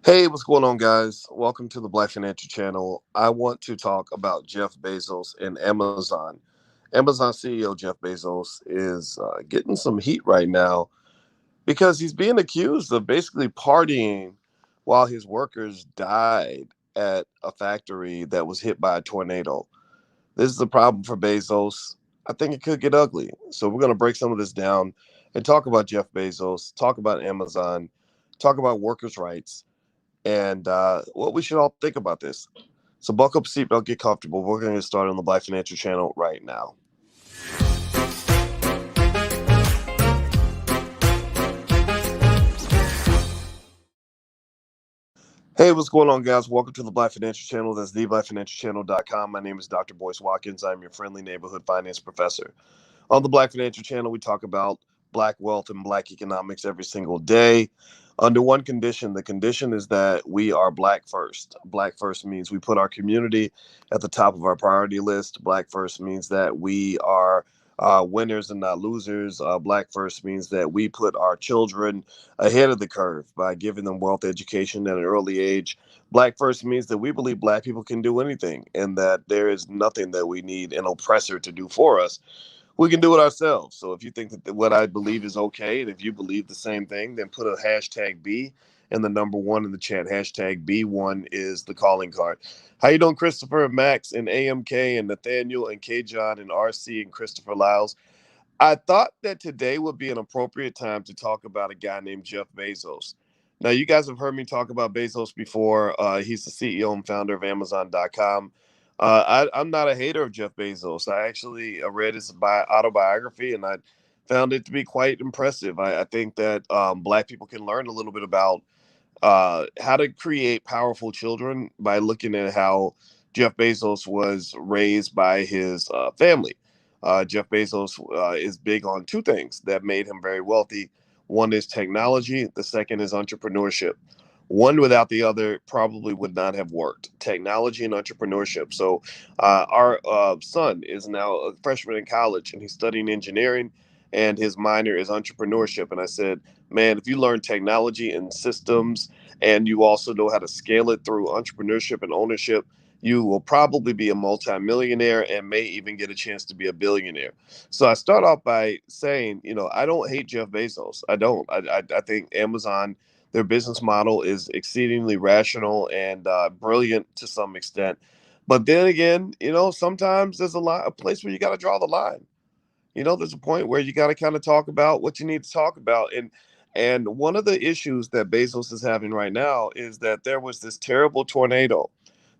Hey, what's going on, guys? Welcome to the Black Financial Channel. I want to talk about Jeff Bezos and Amazon. Amazon CEO Jeff Bezos is getting some heat right now because he's being accused of basically partying while his workers died at a factory that was hit by a tornado. This is a problem for Bezos. I think it could get ugly. So, we're going to break some of this down and talk about Jeff Bezos, talk about Amazon, talk about workers' rights and what we should all think about this. So buckle up, seatbelt, get comfortable. We're going to get started on the Black Financial Channel right now. Hey, what's going on, guys? Welcome to the Black Financial Channel. That's theblackfinancialchannel.com. My name is Dr. Boyce Watkins. I'm your friendly neighborhood finance professor. On the Black Financial Channel, we talk about Black wealth and Black economics every single day under one condition. The condition is that we are Black first. Black first means we put our community at the top of our priority list. Black first means that we are winners and not losers. Black first means that we put our children ahead of the curve by giving them wealth education at an early age. Black first means that we believe Black people can do anything and that there is nothing that we need an oppressor to do for us. We can do it ourselves. So if you think that what I believe is okay, and if you believe the same thing, then put a hashtag B and the number one in the chat. Hashtag B1 is the calling card. How you doing, Christopher and Max and AMK and Nathaniel and K John and RC and Christopher Lyles? I thought that today would be an appropriate time to talk about a guy named Jeff Bezos. Now, you guys have heard me talk about Bezos before. He's the CEO and founder of Amazon.com. I'm not a hater of Jeff Bezos. I actually read his autobiography and I found it to be quite impressive. I think that Black people can learn a little bit about how to create powerful children by looking at how Jeff Bezos was raised by his family. Jeff Bezos is big on two things that made him very wealthy. One is technology, the second is entrepreneurship. One without the other probably would not have worked. Technology and entrepreneurship. So, our son is now a freshman in college and he's studying engineering, and his minor is entrepreneurship. And I said, man, if you learn technology and systems and you also know how to scale it through entrepreneurship and ownership, you will probably be a multimillionaire and may even get a chance to be a billionaire. So I start off by saying, I don't hate Jeff Bezos. I don't. I think Amazon, their business model is exceedingly rational and brilliant to some extent. But then again, sometimes there's a place where you got to draw the line. There's a point where you got to kind of talk about what you need to talk about. And one of the issues that Bezos is having right now is that there was this terrible tornado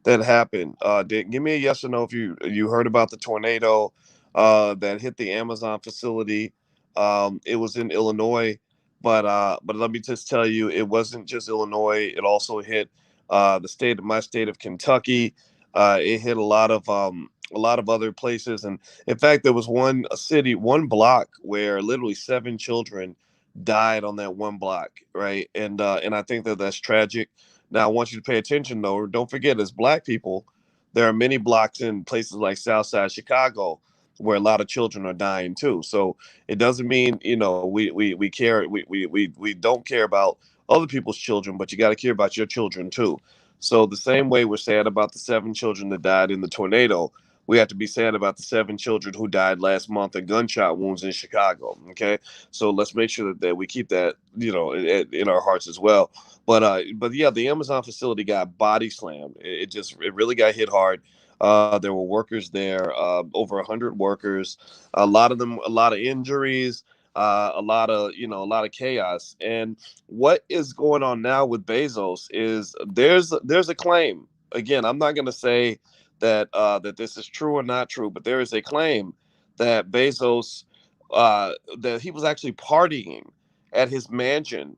that happened. Give me a yes or no if you heard about the tornado that hit the Amazon facility. It was in Illinois, but let me just tell you, it wasn't just Illinois. It also hit my state of Kentucky. It hit a lot of other places, and in fact, there was one block where literally seven children died on that one block, right? And I think that that's tragic. Now, I want you to pay attention, though. Don't forget, as Black people, there are many blocks in places like Southside Chicago where a lot of children are dying too. So it doesn't mean we care we don't care about other people's children, but you got to care about your children too. So the same way we're sad about the seven children that died in the tornado, we have to be sad about the seven children who died last month of gunshot wounds in Chicago. Okay, so let's make sure that we keep that in our hearts as well. But yeah, the Amazon facility got body slammed. It really got hit hard. There were workers there, over 100 workers, a lot of injuries, a lot of chaos. And what is going on now with Bezos is there's a claim. Again, I'm not going to say that this is true or not true, but there is a claim that Bezos that he was actually partying at his mansion,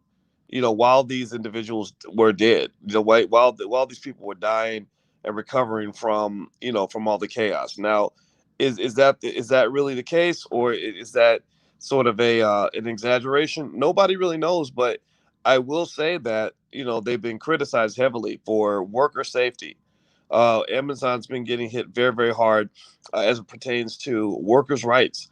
while these individuals were dead, while these people were dying and recovering from all the chaos. Now, is that really the case, or is that sort of an exaggeration? Nobody really knows, but I will say that they've been criticized heavily for worker safety. Amazon's been getting hit very, very hard as it pertains to workers' rights.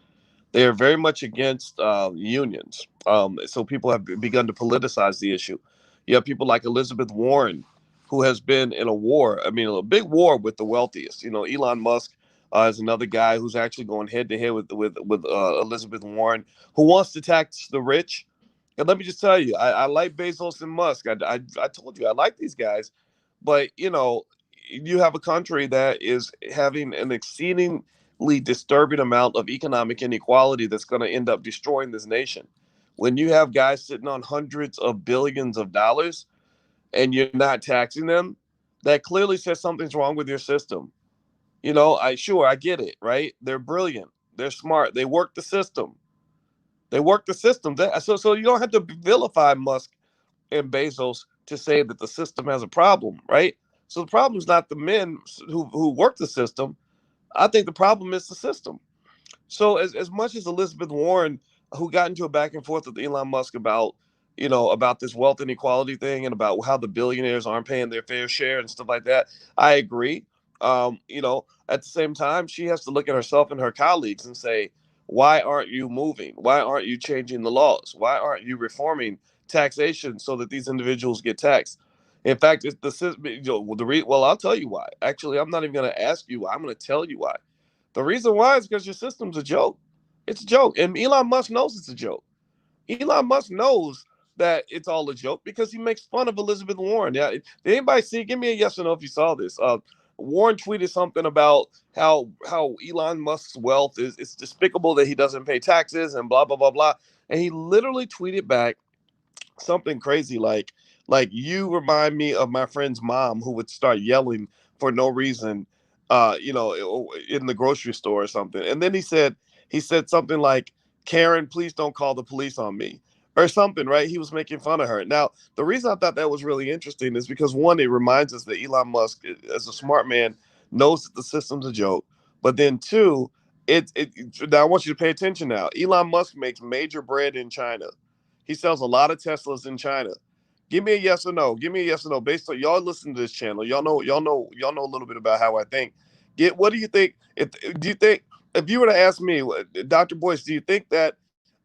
They are very much against unions. So people have begun to politicize the issue. You have people like Elizabeth Warren, who has been in a war. I mean, a big war with the wealthiest. Elon Musk is another guy who's actually going head to head with Elizabeth Warren, who wants to tax the rich. And let me just tell you, I like Bezos and Musk. I told you I like these guys, but you have a country that is having an exceedingly disturbing amount of economic inequality that's going to end up destroying this nation. When you have guys sitting on hundreds of billions of dollars and you're not taxing them, that clearly says something's wrong with your system. I get it, right? They're brilliant, they're smart, they work the system. They work the system. So you don't have to vilify Musk and Bezos to say that the system has a problem, right? So the problem is not the men who work the system. I think the problem is the system. So as much as Elizabeth Warren, who got into a back and forth with Elon Musk about this wealth inequality thing and about how the billionaires aren't paying their fair share and stuff like that, I agree. At the same time, she has to look at herself and her colleagues and say, why aren't you moving? Why aren't you changing the laws? Why aren't you reforming taxation so that these individuals get taxed? In fact, it's well, I'll tell you why. Actually, I'm not even going to ask you why. I'm going to tell you why. The reason why is because your system's a joke. It's a joke. And Elon Musk knows it's a joke. Elon Musk knows that it's all a joke because he makes fun of Elizabeth Warren. Yeah. Did anybody see? Give me a yes or no if you saw this. Warren tweeted something about how Elon Musk's wealth is it's despicable that he doesn't pay taxes and blah blah blah blah. And he literally tweeted back something crazy like you remind me of my friend's mom who would start yelling for no reason in the grocery store or something. And then he said something like, Karen, please don't call the police on me or something, right? He was making fun of her. Now the reason I thought that was really interesting is because, one, it reminds us that Elon Musk, as a smart man, knows that the system's a joke. But then two, now I want you to pay attention. Now Elon Musk makes major bread in China. He sells a lot of Teslas in China. Give me a yes or no. Give me a yes or no. Based on y'all listen to this channel, y'all know a little bit about how I think. What do you think? If you were to ask me, Dr. Boyce, do you think that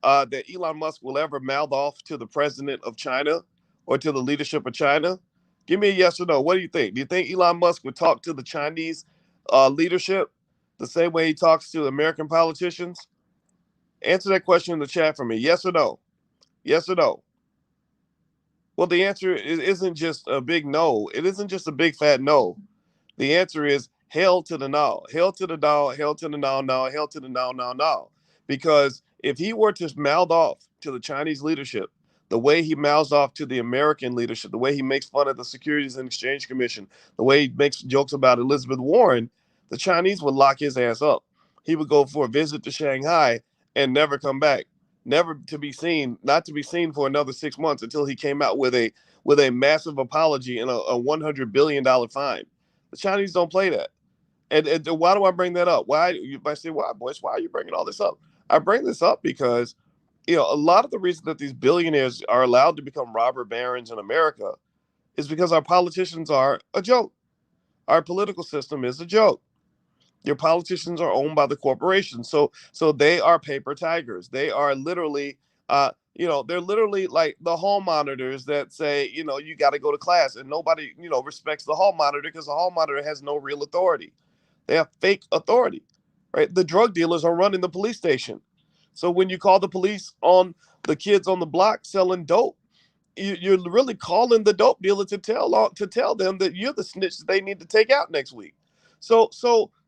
Elon Musk will ever mouth off to the president of China or to the leadership of China? Give me a yes or no. What do you think? Do you think Elon Musk would talk to the Chinese leadership the same way he talks to American politicians? Answer that question in the chat for me. Yes or no? Yes or no? Well, the answer isn't just a big no. It isn't just a big fat no. The answer is hell to the no. Hell to the no. Hell to the no, no. Hell to the no, no, no. Because if he were to mouth off to the Chinese leadership the way he mouths off to the American leadership, the way he makes fun of the Securities and Exchange Commission, the way he makes jokes about Elizabeth Warren, the Chinese would lock his ass up. He would go for a visit to Shanghai and never come back, never to be seen, not to be seen for another 6 months until he came out with a massive apology and a $100 billion fine. The Chinese don't play that. And why do I bring that up? Why you might say, why, Boyce? Why are you bringing all this up? I bring this up because a lot of the reason that these billionaires are allowed to become robber barons in America is because our politicians are a joke. Our political system is a joke. Your politicians are owned by the corporations, so they are paper tigers. They are literally, they're literally like the hall monitors that say, you got to go to class, and nobody, respects the hall monitor because the hall monitor has no real authority. They have fake authority, right? The drug dealers are running the police station. So when you call the police on the kids on the block selling dope, you're really calling the dope dealer to tell them that you're the snitch that they need to take out next week. So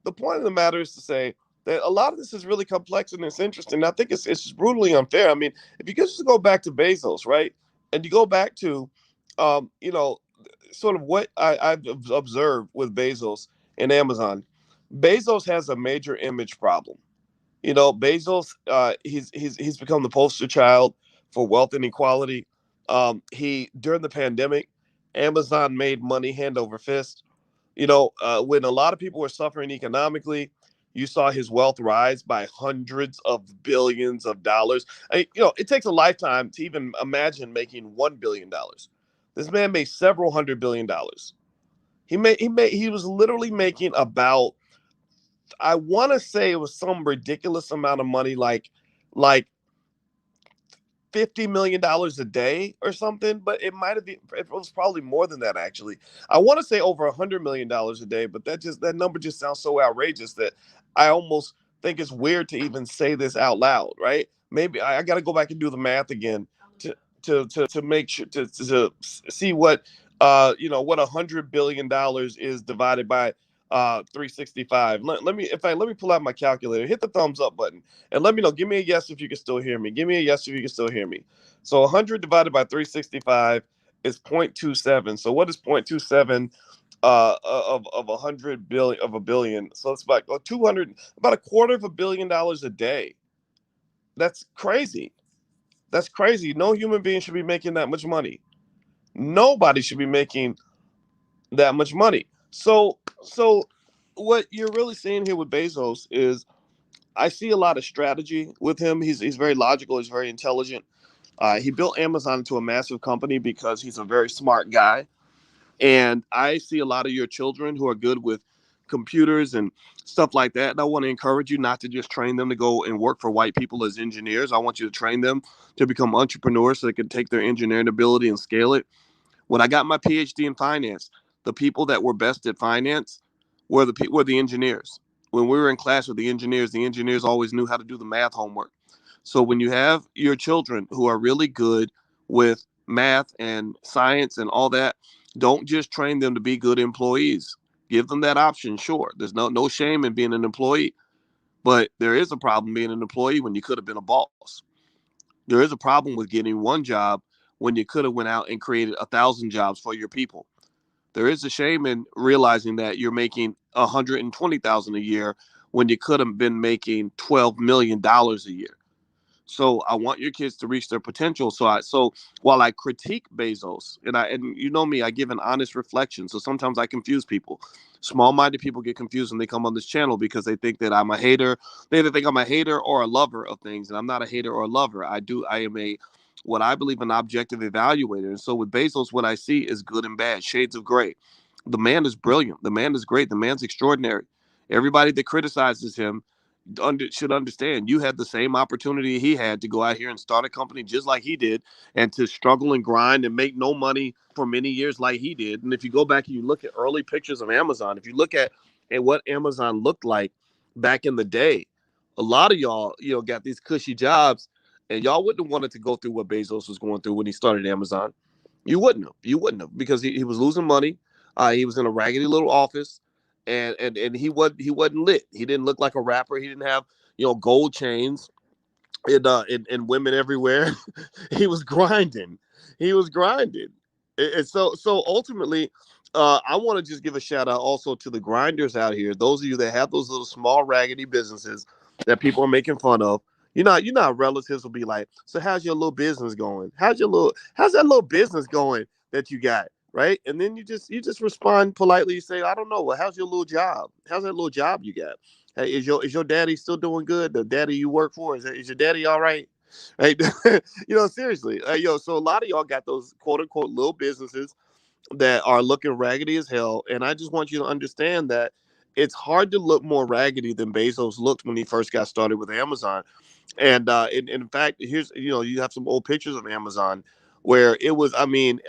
the point of the matter is to say that a lot of this is really complex and it's interesting. I think it's just brutally unfair. I mean, if you could just go back to Bezos, right, and you go back to, sort of what I've observed with Bezos and Amazon. Bezos has a major image problem. Bezos, he's become the poster child for wealth inequality. He during the pandemic, Amazon made money hand over fist. When a lot of people were suffering economically, you saw his wealth rise by hundreds of billions of dollars. It takes a lifetime to even imagine making $1 billion. This man made several $100 billion. He was literally making about, I want to say it was some ridiculous amount of money, like $50 million a day or something, but it might have been, it was probably more than that actually. I want to say over $100 million a day, but that number just sounds so outrageous that I almost think it's weird to even say this out loud, right? Maybe I got to go back and do the math again to to make sure to see what what $100 billion is divided by 365. Let me pull out my calculator. Hit the thumbs up button and let me know. Give me a yes if you can still hear me. Give me a yes if you can still hear me. So 100 divided by 365 is 0.27. So what is 0.27 of 100 billion of a billion? So it's about 200, about a quarter of $1 billion a day. That's crazy. That's crazy. No human being should be making that much money. Nobody should be making that much money. So what you're really seeing here with Bezos is I see a lot of strategy with him. He's very logical. He's very intelligent. He built Amazon into a massive company because he's a very smart guy. And I see a lot of your children who are good with computers and stuff like that. And I want to encourage you not to just train them to go and work for white people as engineers. I want you to train them to become entrepreneurs so they can take their engineering ability and scale it. When I got my PhD in finance, the people that were best at finance were the engineers. When we were in class with the engineers always knew how to do the math homework. So when you have your children who are really good with math and science and all that, don't just train them to be good employees. Give them that option. Sure, there's no shame in being an employee, but there is a problem being an employee when you could have been a boss. There is a problem with getting one job when you could have went out and created 1,000 jobs for your people. There is a shame in realizing that you're making 120,000 a year when you could have been making $12 million a year. So I want your kids to reach their potential. So while I critique Bezos, and you know me, I give an honest reflection. So sometimes I confuse people. Small-minded people get confused when they come on this channel because they think that I'm a hater. They either think I'm a hater or a lover of things, and I'm not a hater or a lover. I am a what I believe an objective evaluator. And so with Bezos, what I see is good and bad, shades of gray. The man is brilliant. The man is great. The man's extraordinary. Everybody that criticizes him should understand you had the same opportunity he had to go out here and start a company just like he did and to struggle and grind and make no money for many years like he did. And if you go back and you look at early pictures of Amazon, if you look at what Amazon looked like back in the day, a lot of y'all, got these cushy jobs and y'all wouldn't have wanted to go through what Bezos was going through when he started Amazon. You wouldn't have because he was losing money. He was in a raggedy little office and he wasn't lit. He didn't look like a rapper. He didn't have gold chains and women everywhere. He was grinding. He was grinding. And so ultimately, I want to just give a shout out also to the grinders out here. Those of you that have those little small raggedy businesses that people are making fun of. Relatives will be like, so how's your little business going? How's that little business going that you got? Right. And then you just respond politely. You say, I don't know. Well, how's your little job? How's that little job you got? Hey, is your daddy still doing good? The daddy you work for, is your daddy all right? Right. Seriously. So a lot of y'all got those quote unquote little businesses that are looking raggedy as hell. And I just want you to understand that it's hard to look more raggedy than Bezos looked when he first got started with Amazon. And in fact, here's you have some old pictures of Amazon where it was. I mean,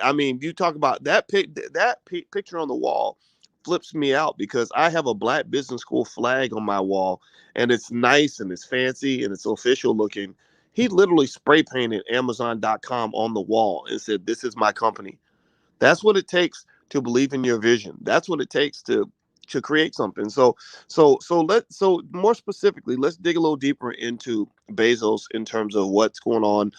you talk about picture on the wall flips me out because I have a black business school flag on my wall, and it's nice and it's fancy and it's official looking. He literally spray painted Amazon.com on the wall and said, "This is my company." That's what it takes to believe in your vision. That's what it takes to create something. So more specifically, let's dig a little deeper into Bezos in terms of what's going on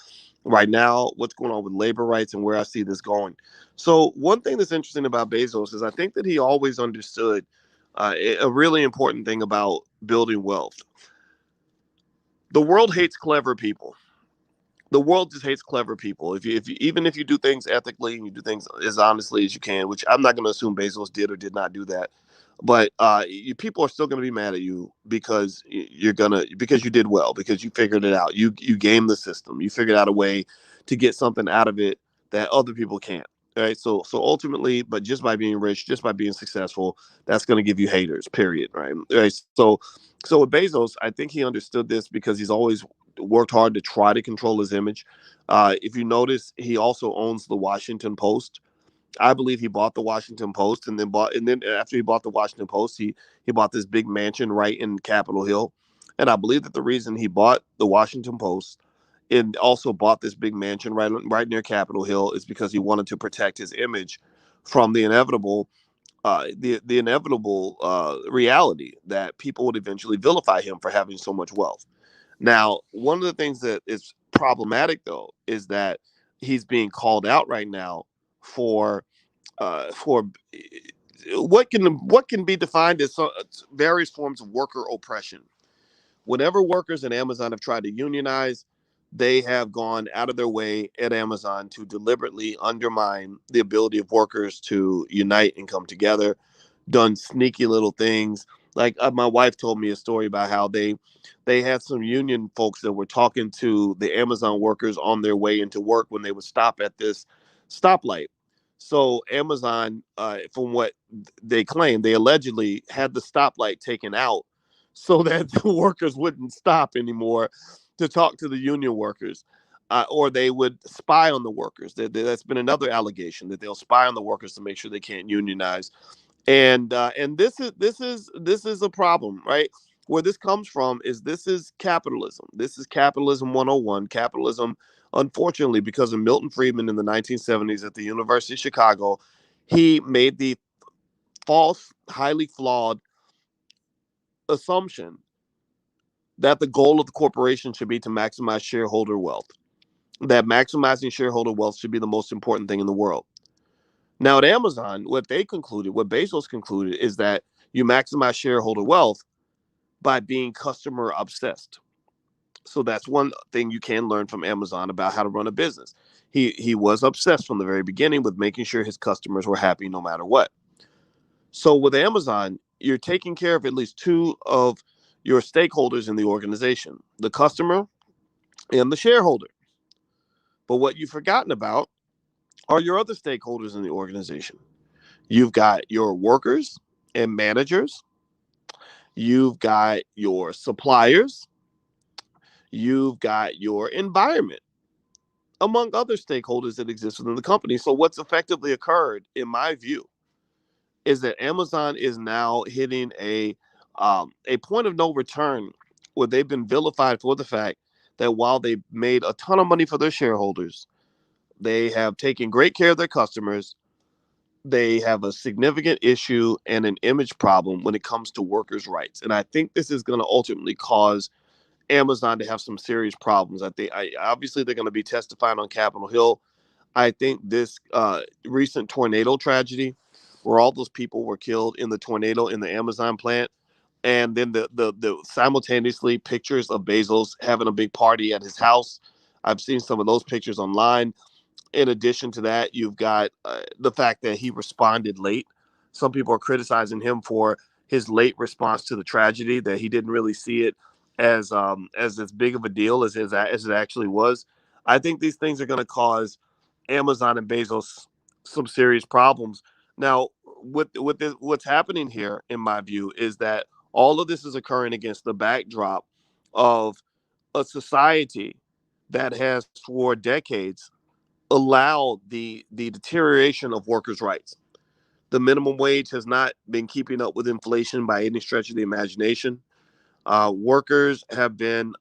right now, what's going on with labor rights, and where I see this going. So one thing that's interesting about Bezos is I think that he always understood a really important thing about building wealth. The world hates clever people. The world just hates clever people. Even if you do things ethically and you do things as honestly as you can, which I'm not going to assume Bezos did or did not do that, but people are still going to be mad at you because because you did well, because you figured it out. You gamed the system. You figured out a way to get something out of it that other people can't. Right. So ultimately, but just by being rich, just by being successful, that's going to give you haters. Period. Right. So with Bezos, I think he understood this because he's always worked hard to try to control his image. If you notice, he also owns the Washington Post. I believe he bought the Washington Post and then after he bought the Washington Post, he bought this big mansion right in Capitol Hill. And I believe that the reason he bought the Washington Post and also bought this big mansion right near Capitol Hill is because he wanted to protect his image from the inevitable reality that people would eventually vilify him for having so much wealth. Now, one of the things that is problematic though is that he's being called out right now for what can be defined as various forms of worker oppression. Whenever workers at Amazon have tried to unionize, they have gone out of their way at Amazon to deliberately undermine the ability of workers to unite and come together, done sneaky little things. Like my wife told me a story about how they had some union folks that were talking to the Amazon workers on their way into work when they would stop at this stoplight. So Amazon, from what they claim, they allegedly had the stoplight taken out so that the workers wouldn't stop anymore to talk to the union workers. Or they would spy on the workers. That's been another allegation that they'll spy on the workers to make sure they can't unionize. And this is a problem, right? Where this comes from is this is capitalism. This is capitalism 101. Capitalism, unfortunately, because of Milton Friedman in the 1970s at the University of Chicago, he made the false, highly flawed assumption that the goal of the corporation should be to maximize shareholder wealth. That maximizing shareholder wealth should be the most important thing in the world. Now, at Amazon, what Bezos concluded, is that you maximize shareholder wealth by being customer obsessed. So that's one thing you can learn from Amazon about how to run a business. He was obsessed from the very beginning with making sure his customers were happy no matter what. So with Amazon, you're taking care of at least two of your stakeholders in the organization, the customer and the shareholder. But what you've forgotten about are your other stakeholders in the organization. You've got your workers and managers. You've got your suppliers. You've got your environment, among other stakeholders that exist within the company. So what's effectively occurred, in my view, is that Amazon is now hitting a point of no return where they've been vilified for the fact that while they made a ton of money for their shareholders, they have taken great care of their customers. They have a significant issue and an image problem when it comes to workers' rights. And I think this is going to ultimately cause Amazon to have some serious problems. Obviously they're going to be testifying on Capitol Hill. I think this recent tornado tragedy, where all those people were killed in the tornado in the Amazon plant, and then the simultaneously pictures of Bezos having a big party at his house. I've seen some of those pictures online. In addition to that, you've got the fact that he responded late. Some people are criticizing him for his late response to the tragedy, that he didn't really see it as big of a deal as it actually was. I think these things are going to cause Amazon and Bezos some serious problems. Now, what's happening here, in my view, is that all of this is occurring against the backdrop of a society that has for decades allowed the deterioration of workers' rights. The minimum wage has not been keeping up with inflation by any stretch of the imagination. Workers have been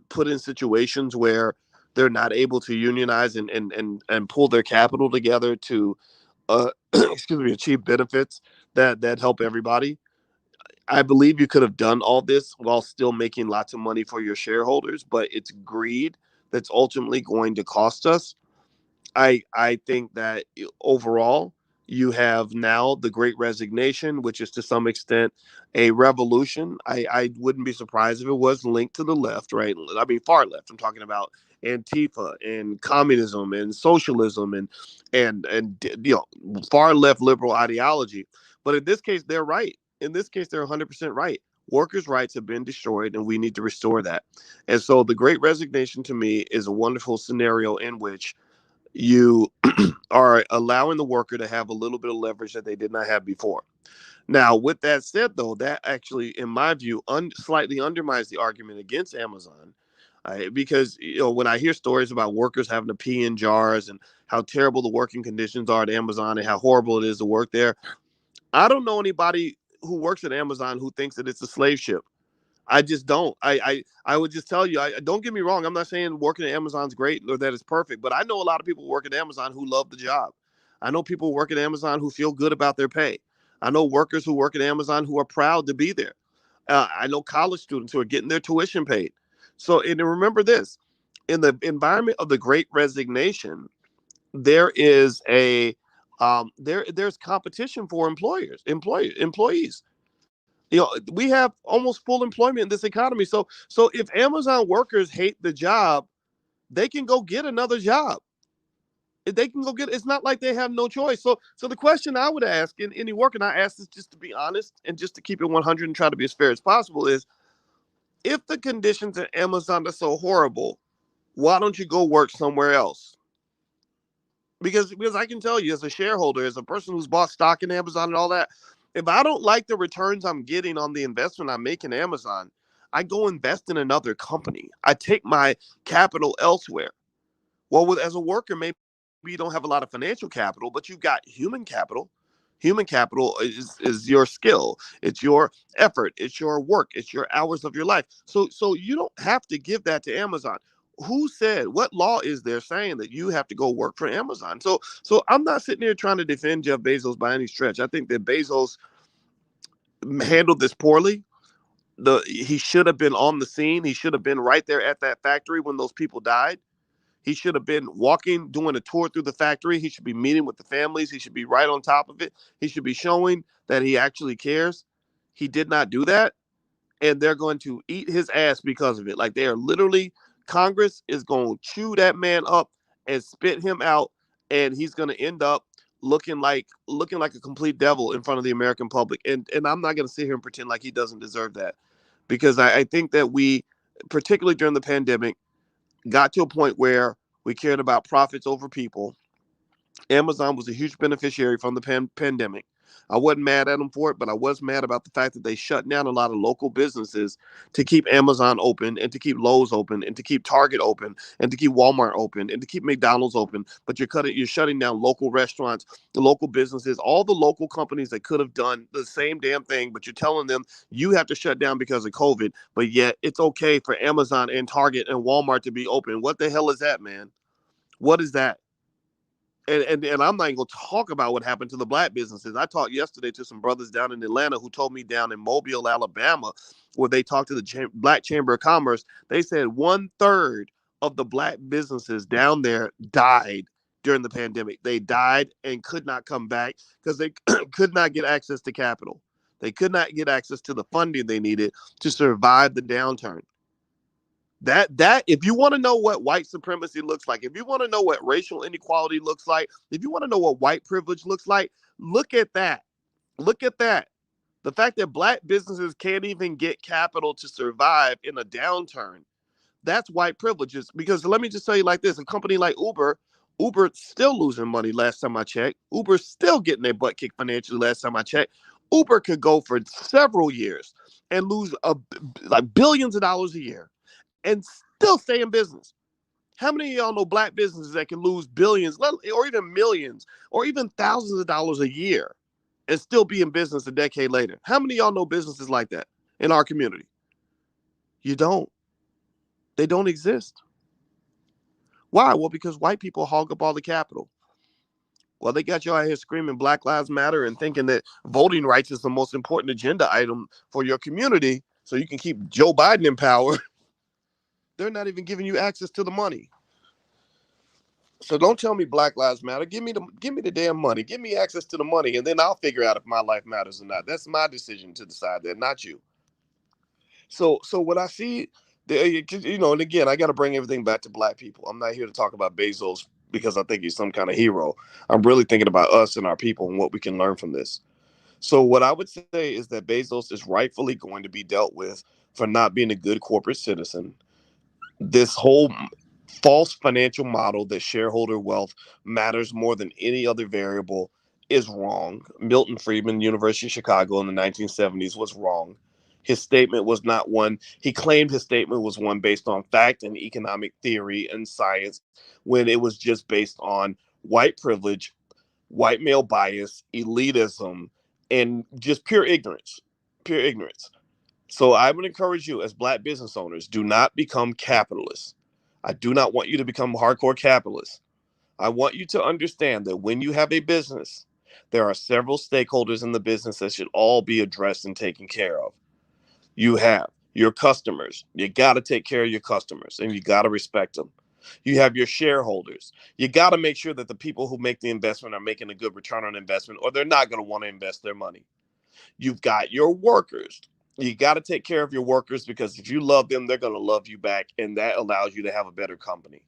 put in situations where they're not able to unionize and pull their capital together to achieve benefits that help everybody. I believe you could have done all this while still making lots of money for your shareholders, but it's greed that's ultimately going to cost us. I think that overall you have now the Great Resignation, which is to some extent a revolution. I wouldn't be surprised if it was linked to the left, right? I mean, far left. I'm talking about Antifa and communism and socialism and far left liberal ideology. But in this case, they're right. In this case, they're 100% right. Workers' rights have been destroyed, and we need to restore that. And so, the Great Resignation to me is a wonderful scenario in which you are allowing the worker to have a little bit of leverage that they did not have before. Now, with that said, though, that actually, in my view, slightly undermines the argument against Amazon. Because when I hear stories about workers having to pee in jars and how terrible the working conditions are at Amazon and how horrible it is to work there, I don't know anybody who works at Amazon who thinks that it's a slave ship. I just don't. I would just tell you, don't get me wrong. I'm not saying working at Amazon's great or that it's perfect, but I know a lot of people who work at Amazon who love the job. I know people who work at Amazon who feel good about their pay. I know workers who work at Amazon who are proud to be there. I know college students who are getting their tuition paid. So, and remember this, in the environment of the Great Resignation, there is there's competition for employees. We have almost full employment in this economy. So if Amazon workers hate the job, they can go get another job. They can go get. It's not like they have no choice. So the question I would ask in any work, and I ask this just to be honest and just to keep it 100 and try to be as fair as possible, is if the conditions at Amazon are so horrible, why don't you go work somewhere else? Because I can tell you, as a shareholder, as a person who's bought stock in Amazon and all that, if I don't like the returns I'm getting on the investment I make in Amazon, I go invest in another company. I take my capital elsewhere. Well, as a worker, maybe you don't have a lot of financial capital, but you've got human capital. Human capital is your skill. It's your effort. It's your work. It's your hours of your life. So you don't have to give that to Amazon. Who said, what law is there saying that you have to go work for Amazon? So I'm not sitting here trying to defend Jeff Bezos by any stretch. I think that Bezos handled this poorly. He should have been on the scene. He should have been right there at that factory when those people died. He should have been walking, doing a tour through the factory. He should be meeting with the families. He should be right on top of it. He should be showing that he actually cares. He did not do that. And they're going to eat his ass because of it. Like, they are literally, Congress is going to chew that man up and spit him out. And he's going to end up looking like a complete devil in front of the American public. And I'm not going to sit here and pretend like he doesn't deserve that, because I think that we, particularly during the pandemic, got to a point where we cared about profits over people. Amazon was a huge beneficiary from the pandemic. I wasn't mad at them for it, but I was mad about the fact that they shut down a lot of local businesses to keep Amazon open and to keep Lowe's open and to keep Target open and to keep Walmart open and to keep McDonald's open. But you're shutting down local restaurants, the local businesses, all the local companies that could have done the same damn thing, but you're telling them you have to shut down because of COVID, but yet it's okay for Amazon and Target and Walmart to be open. What the hell is that, man? What is that? And I'm not even going to talk about what happened to the black businesses. I talked yesterday to some brothers down in Atlanta who told me down in Mobile, Alabama, where they talked to the Black Chamber of Commerce. They said 1/3 of the black businesses down there died during the pandemic. They died and could not come back because they could not get access to capital. They could not get access to the funding they needed to survive the downturn. That if you want to know what white supremacy looks like, if you want to know what racial inequality looks like, if you want to know what white privilege looks like, look at that. Look at that. The fact that black businesses can't even get capital to survive in a downturn, that's white privileges. Because let me just tell you like this, a company like Uber's still losing money last time I checked. Uber's still getting their butt kicked financially last time I checked. Uber could go for several years and lose like billions of dollars a year and still stay in business. How many of y'all know black businesses that can lose billions or even millions or even thousands of dollars a year and still be in business a decade later? How many of y'all know businesses like that in our community? You don't. They don't exist. Why? Well, because white people hog up all the capital. Well, they got you out here screaming Black Lives Matter and thinking that voting rights is the most important agenda item for your community so you can keep Joe Biden in power. They're not even giving you access to the money. So don't tell me Black Lives Matter. Give me the damn money. Give me access to the money, and then I'll figure out if my life matters or not. That's my decision to decide that, not you. So what I see, and again, I got to bring everything back to black people. I'm not here to talk about Bezos because I think he's some kind of hero. I'm really thinking about us and our people and what we can learn from this. So what I would say is that Bezos is rightfully going to be dealt with for not being a good corporate citizen. This whole false financial model that shareholder wealth matters more than any other variable is wrong. Milton Friedman, University of Chicago in the 1970s was wrong. His statement was not one, he claimed his statement was one based on fact and economic theory and science, when it was just based on white privilege, white male bias, elitism, and just pure ignorance. Pure ignorance. So I would encourage you as Black business owners, do not become capitalists. I do not want you to become hardcore capitalists. I want you to understand that when you have a business, there are several stakeholders in the business that should all be addressed and taken care of. You have your customers. You got to take care of your customers and you got to respect them. You have your shareholders. You got to make sure that the people who make the investment are making a good return on investment, or they're not going to want to invest their money. You've got your workers. You got to take care of your workers, because if you love them, they're going to love you back, and that allows you to have a better company.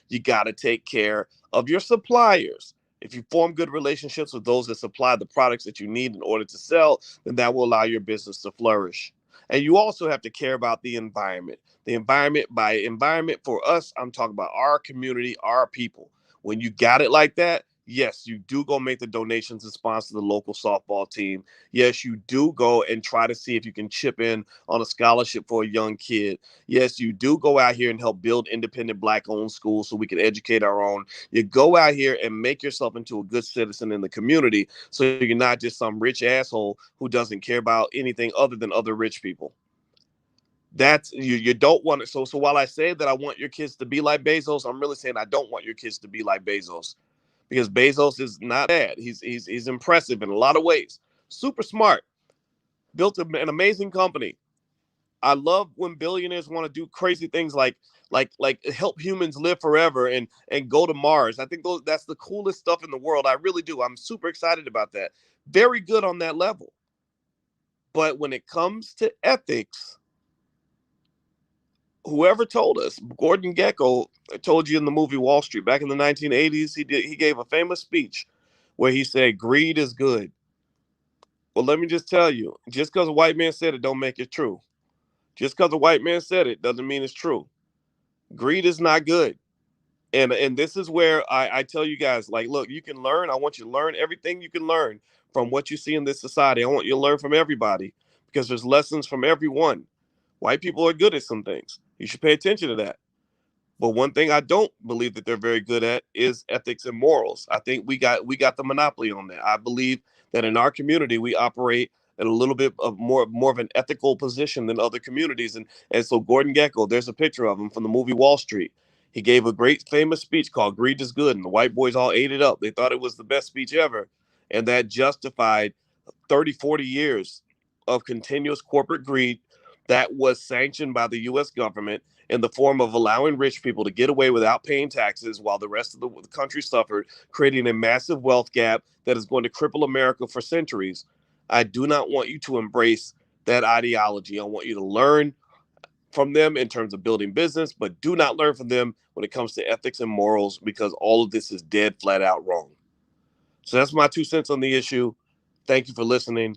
You got to take care of your suppliers. If you form good relationships with those that supply the products that you need in order to sell, then that will allow your business to flourish. And you also have to care about the environment. The environment, by environment for us, I'm talking about our community, our people. When you got it like that, yes, you do go make the donations and sponsor the local softball team. Yes, you do go and try to see if you can chip in on a scholarship for a young kid. Yes, you do go out here and help build independent Black-owned schools so we can educate our own. You go out here and make yourself into a good citizen in the community, so you're not just some rich asshole who doesn't care about anything other than other rich people. That's you don't want it. So while I say that I want your kids to be like Bezos, I'm really saying I don't want your kids to be like Bezos, because Bezos is not bad. He's impressive in a lot of ways. Super smart. Built an amazing company. I love when billionaires want to do crazy things like help humans live forever and go to Mars. I think that's the coolest stuff in the world. I really do. I'm super excited about that. Very good on that level. But when it comes to ethics, whoever told us, Gordon Gekko told you in the movie Wall Street back in the 1980s, he gave a famous speech where he said greed is good. Well, let me just tell you, just because a white man said it don't make it true. Just because a white man said it doesn't mean it's true. Greed is not good. And this is where I tell you guys, like, look, you can learn. I want you to learn everything you can learn from what you see in this society. I want you to learn from everybody, because there's lessons from everyone. White people are good at some things. You should pay attention to that. But one thing I don't believe that they're very good at is ethics and morals. I think we got the monopoly on that. I believe that in our community we operate at a little bit of more of an ethical position than other communities. And so Gordon Gekko, there's a picture of him from the movie Wall Street. He gave a great famous speech called Greed is Good, and the white boys all ate it up. They thought it was the best speech ever. And that justified 30, 40 years of continuous corporate greed that was sanctioned by the US government in the form of allowing rich people to get away without paying taxes while the rest of the country suffered, creating a massive wealth gap that is going to cripple America for centuries. I do not want you to embrace that ideology. I want you to learn from them in terms of building business, but do not learn from them when it comes to ethics and morals, because all of this is dead flat out wrong. So that's my 2 cents on the issue. Thank you for listening.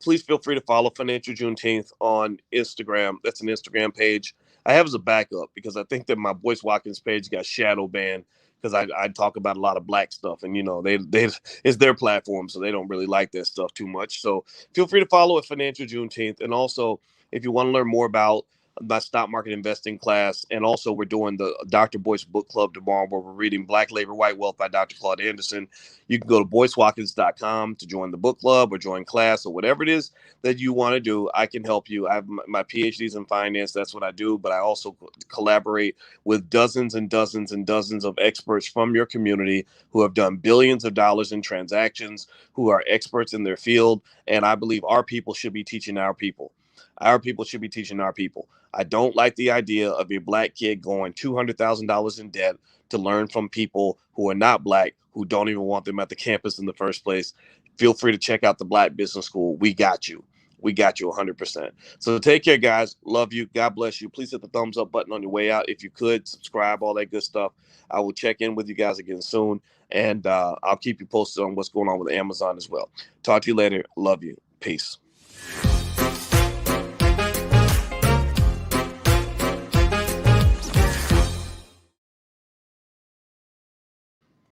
Please feel free to follow Financial Juneteenth on Instagram. That's an Instagram page I have as a backup, because I think that my Boyce Watkins page got shadow banned because I talk about a lot of Black stuff, and they it's their platform, so they don't really like that stuff too much. So feel free to follow at Financial Juneteenth, and also if you want to learn more about my stock market investing class, and also we're doing the Dr. Boyce book club tomorrow, where we're reading Black Labor, White Wealth by Dr. Claude Anderson. You can go to boycewatkins.com to join the book club or join class or whatever it is that you want to do. I can help you. I have my PhDs in finance. That's what I do. But I also collaborate with dozens and dozens and dozens of experts from your community who have done billions of dollars in transactions, who are experts in their field. And I believe our people should be teaching our people. Our people should be teaching our people. I don't like the idea of a Black kid going $200,000 in debt to learn from people who are not Black, who don't even want them at the campus in the first place. Feel free to check out the Black Business School. We got you. We got you 100%. So take care, guys. Love you. God bless you. Please hit the thumbs up button on your way out. If you could, subscribe, all that good stuff. I will check in with you guys again soon. And I'll keep you posted on what's going on with Amazon as well. Talk to you later. Love you. Peace.